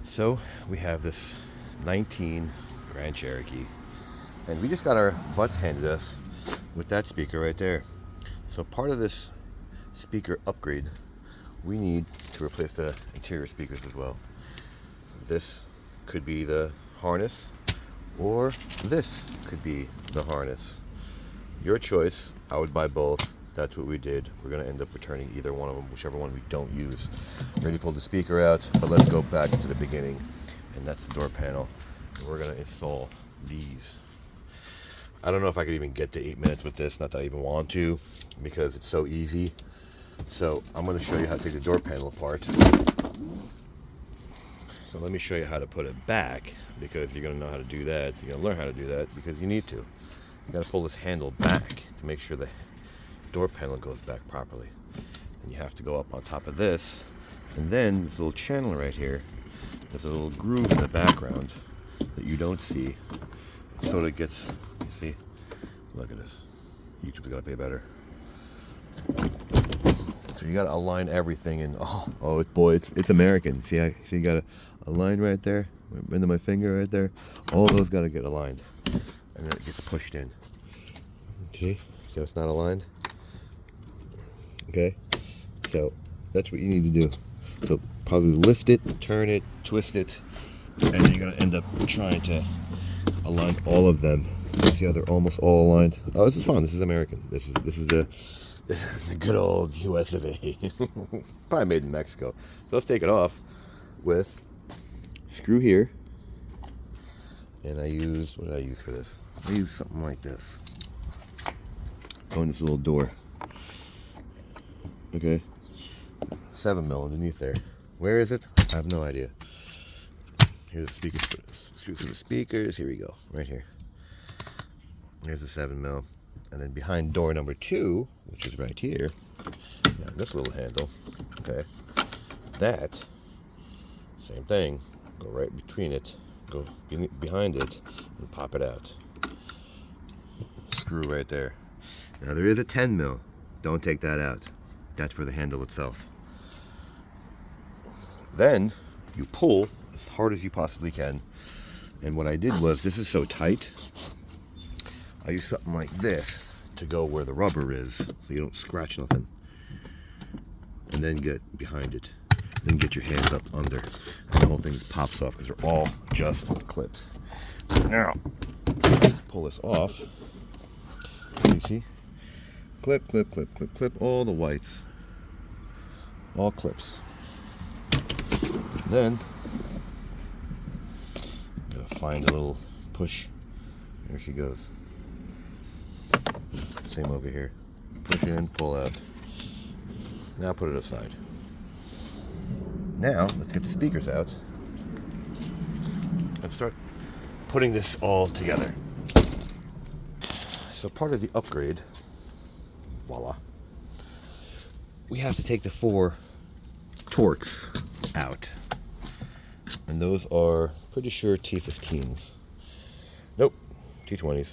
So we have this 19 Grand Cherokee, and we just got our butts handed us with that speaker right there. So part of this speaker upgrade, we need to replace the interior speakers as well. This could be the harness, or this could be the harness. Your choice. I would buy both. That's what we did. We're going to end up returning either one of them, whichever one we don't use. Already pulled the speaker out, but let's go back to the beginning, and that's the door panel. And we're going to install these. I don't know if I could even get to 8 minutes with this, not that I even want to, because it's so easy. So I'm going to show you how to take the door panel apart. So let me show you how to put it back, because you're going to know how to do that. You're going to learn how to do that because you need to. You got to pull this handle back to make sure the door panel goes back properly. And you have to go up on top of this, and then this little channel right here, there's a little groove in the background that you don't see. It sort of gets, you see, look at this. YouTube's got to pay better. So you got to align everything, and it's American. See you got a line right there, into my finger right there. All those got to get aligned, and then it gets pushed in. See how it's not aligned? Okay, so that's what you need to do. So probably lift it, turn it, twist it, and then you're gonna end up trying to align all of them. See how they're almost all aligned? Oh, this is fun. This is American. This is the good old U.S. of A. Probably made in Mexico. So let's take it off with screw here. And what did I use for this? I used something like this. Go in this little door. Okay, 7mm underneath there. Where is it? I have no idea. Here's the speakers. Screws for the speakers. Here we go. Right here. Here's the 7mm, and then behind door number 2, which is right here, this little handle. Okay, that same thing. Go right between it. Go behind it and pop it out. Screw right there. Now there is a 10mm. Don't take that out. That's for the handle itself. Then you pull as hard as you possibly can. And what I did was, this is so tight, I use something like this to go where the rubber is, so you don't scratch nothing. And then get behind it. Then get your hands up under. And the whole thing just pops off, because they're all just clips. Now, let's pull this off. You see? Clip, clip, clip, clip, clip, all the whites. All clips. Then, gotta find a little push. There she goes. Same over here. Push in, pull out. Now put it aside. Now, let's get the speakers out and start putting this all together. So part of the upgrade, voila, we have to take the 4 Torx out. And those are, pretty sure, T15s. Nope, T20s.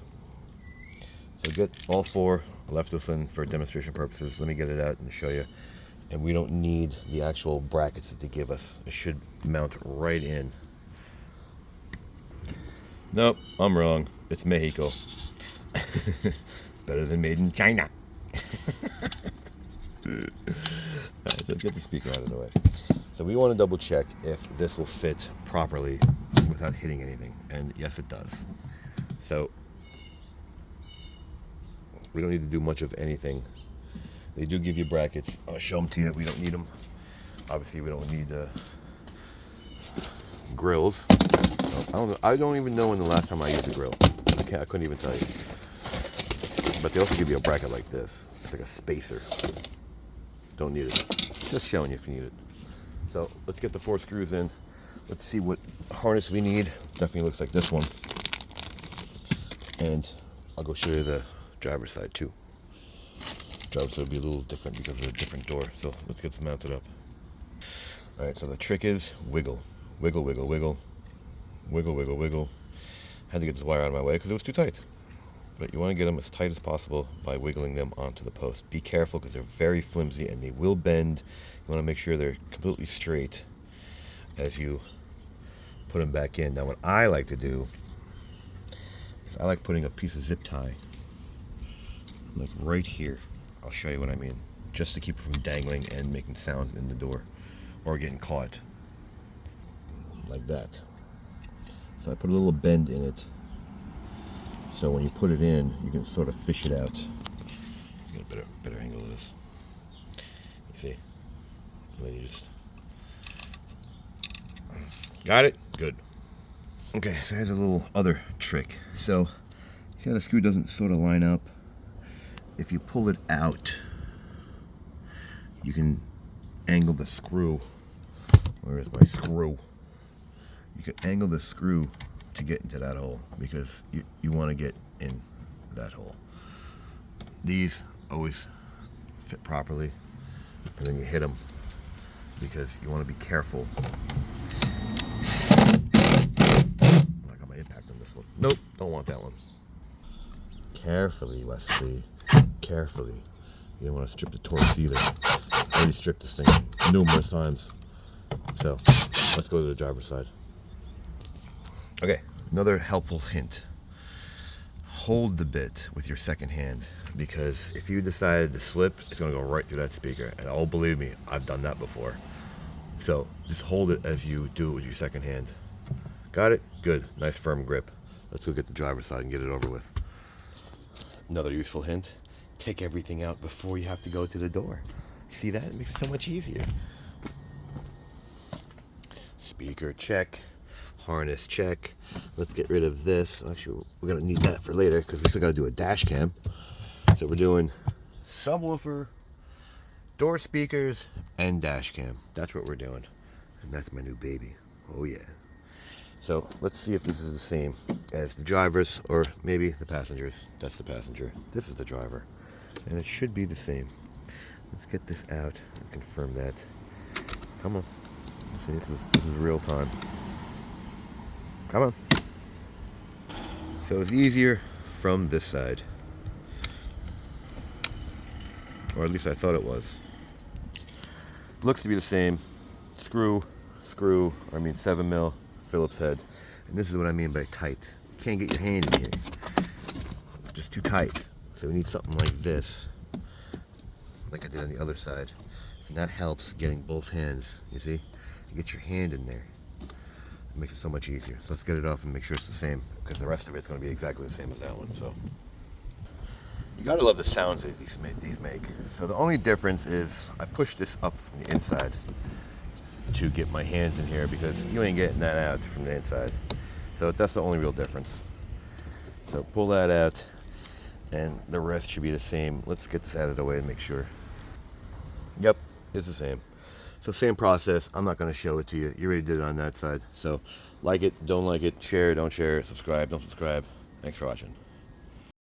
So get all 4 left within for demonstration purposes. Let me get it out and show you. And we don't need the actual brackets that they give us. It should mount right in. Nope, I'm wrong. It's Mexico. Better than made in China. Alright, so let's get the speaker out of the way. So we want to double check if this will fit properly without hitting anything. And yes, it does. So we don't need to do much of anything. They do give you brackets. I'll show them to you. We don't need them. Obviously, we don't need grills. I don't even know when the last time I used a grill. I couldn't even tell you. But they also give you a bracket like this. It's like a spacer. Don't need it. Just showing you if you need it. So let's get the 4 screws in. Let's see what harness we need. Definitely looks like this one. And I'll go show you the driver's side too. Driver's side will be a little different because of a different door. So let's get this mounted up. Alright, so the trick is wiggle. Wiggle, wiggle, wiggle. Wiggle, wiggle, wiggle. Had to get this wire out of my way because it was too tight. But you want to get them as tight as possible by wiggling them onto the post. Be careful because they're very flimsy and they will bend. You want to make sure they're completely straight as you put them back in. Now what I like to do is I like putting a piece of zip tie like right here. I'll show you what I mean, just to keep it from dangling and making sounds in the door or getting caught like that. So I put a little bend in it, so when you put it in, you can sort of fish it out. Get a better angle of this. You see? And then you just got it? Good. Okay, so here's a little other trick. So, see how the screw doesn't sort of line up? If you pull it out, you can angle the screw. Where is my screw? You can angle the screw to get into that hole, because you want to get in that hole. These always fit properly, and then you hit them because you want to be careful. I got my impact on this one. Nope, don't want that one. Carefully, Wesley. Carefully. You don't want to strip the Taurus either. I already stripped this thing numerous times. So, let's go to the driver's side. Okay, another helpful hint. Hold the bit with your second hand, because if you decided to slip, it's going to go right through that speaker. And oh, believe me, I've done that before. So just hold it as you do it with your second hand. Got it? Good. Nice firm grip. Let's go get the driver's side and get it over with. Another useful hint. Take everything out before you have to go to the door. See that? It makes it so much easier. Speaker check. Harness check. Let's get rid of this. Actually, we're going to need that for later because we still got to do a dash cam. So we're doing subwoofer, door speakers, and dash cam. That's what we're doing. And that's my new baby. Oh yeah. So let's see if this is the same as the driver's, or maybe the passenger's. That's the passenger. This is the driver. And it should be the same. Let's get this out and confirm that. Come on. See, this is real time. Come on. So it's easier from this side. Or at least I thought it was. Looks to be the same. Screw, or I mean 7 mil Phillips head. And this is what I mean by tight. You can't get your hand in here. It's just too tight. So we need something like this, like I did on the other side. And that helps getting both hands, you see? You get your hand in there. It makes it so much easier. So let's get it off and make sure it's the same, because the rest of it's going to be exactly the same as that one. So you gotta love the sounds that these make. So the only difference is I push this up from the inside to get my hands in here, because you ain't getting that out from the inside. So that's the only real difference. So pull that out, and the rest should be the same. Let's get this out of the way and make sure. Yep, it's the same. So same process. I'm not going to show it to you. You already did it on that side. So like it, don't like it, share, don't share, subscribe, don't subscribe. Thanks for watching.